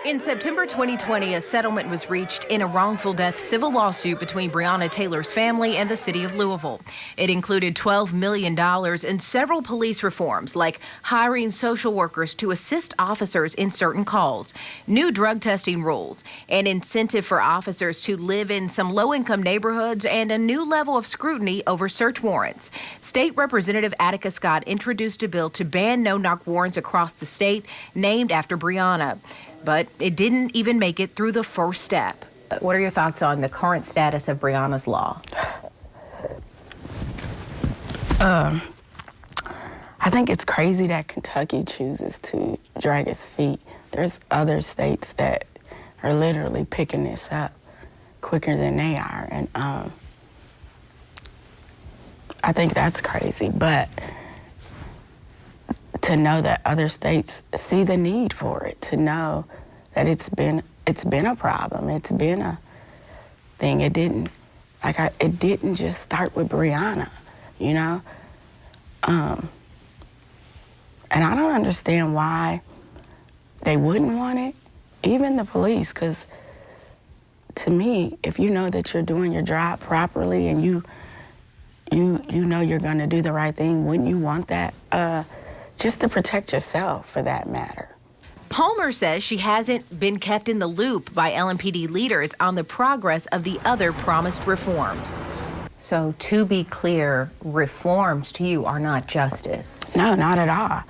In September 2020, a settlement was reached in a wrongful death civil lawsuit between Breonna Taylor's family and the city of Louisville. It included $12 million and several police reforms, like hiring social workers to assist officers in certain calls, new drug testing rules, an incentive for officers to live in some low-income neighborhoods, and a new level of scrutiny over search warrants. State Representative Attica Scott introduced a bill to ban no-knock warrants across the state named after Breonna. But it didn't even make it through the first step. What are your thoughts on the current status of Breonna's law? I think it's crazy that Kentucky chooses to drag its feet. There's other states that are literally picking this up quicker than they are. And I think that's crazy. But to know that other states see the need for it, to know that it's been a problem, it's been a thing. It didn't just start with Breonna, you know. And I don't understand why they wouldn't want it, even the police, because to me, if you know that you're doing your job properly and you know you're going to do the right thing, wouldn't you want that? Just to protect yourself, for that matter. Palmer says she hasn't been kept in the loop by LMPD leaders on the progress of the other promised reforms. So to be clear, reforms to you are not justice. No, not at all.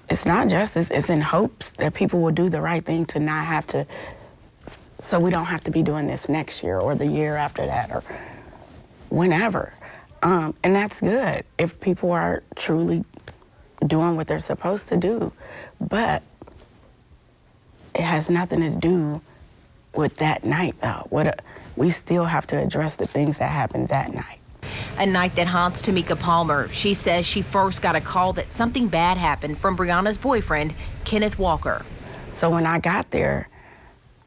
It's not justice. It's in hopes that people will do the right thing to not have to, so we don't have to be doing this next year or the year after that or whenever. And that's good if people are truly doing what they're supposed to do. But it has nothing to do with that night, though. We still have to address the things that happened that night. A night that haunts Tamika Palmer. She says she first got a call that something bad happened from Breonna's boyfriend, Kenneth Walker. So when I got there,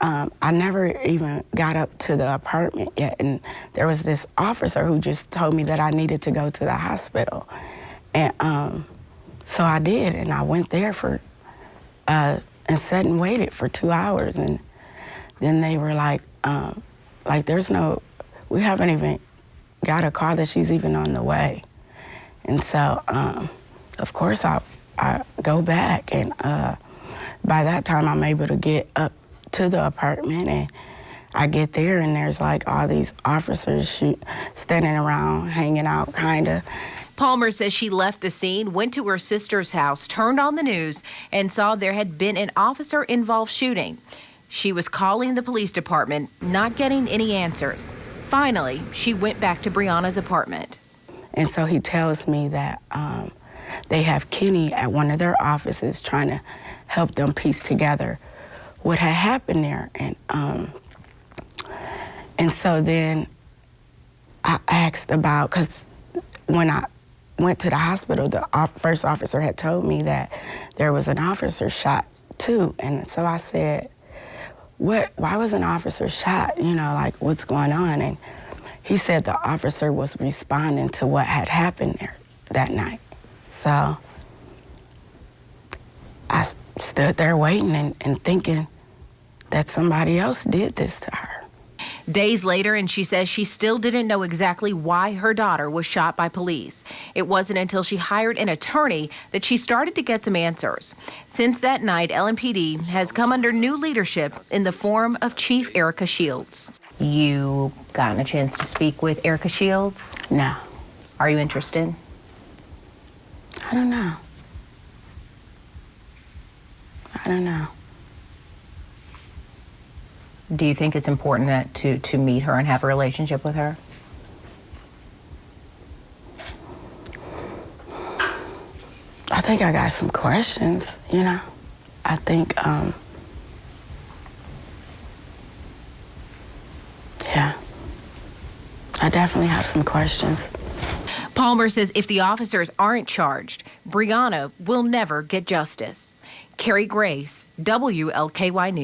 I never even got up to the apartment yet, and there was this officer who just told me that I needed to go to the hospital. And so I did, and I went there and sat and waited for 2 hours, and then they were like, we haven't even got a call that she's even on the way. And so, of course, I go back, and by that time, I'm able to get up to the apartment, and I get there, and there's like all these officers standing around, hanging out, kind of. Palmer says she left the scene, went to her sister's house, turned on the news, and saw there had been an officer-involved shooting. She was calling the police department, not getting any answers. Finally, she went back to Breonna's apartment. And so he tells me that they have Kenny at one of their offices trying to help them piece together what had happened there. And so then I asked about, because when I went to the hospital, the first officer had told me that there was an officer shot too. And so I said, why was an officer shot? You know, like, what's going on? And he said the officer was responding to what had happened there that night. So I stood there waiting and thinking that somebody else did this to her. Days later, and she says she still didn't know exactly why her daughter was shot by police. It wasn't until she hired an attorney that she started to get some answers. Since that night, LMPD has come under new leadership in the form of Chief Erica Shields. You gotten a chance to speak with Erica Shields? No. Are you interested? I don't know. I don't know. Do you think it's important to meet her and have a relationship with her? I think I got some questions, you know. I think, yeah, I definitely have some questions. Palmer says if the officers aren't charged, Breonna will never get justice. Carrie Grace, WLKY News.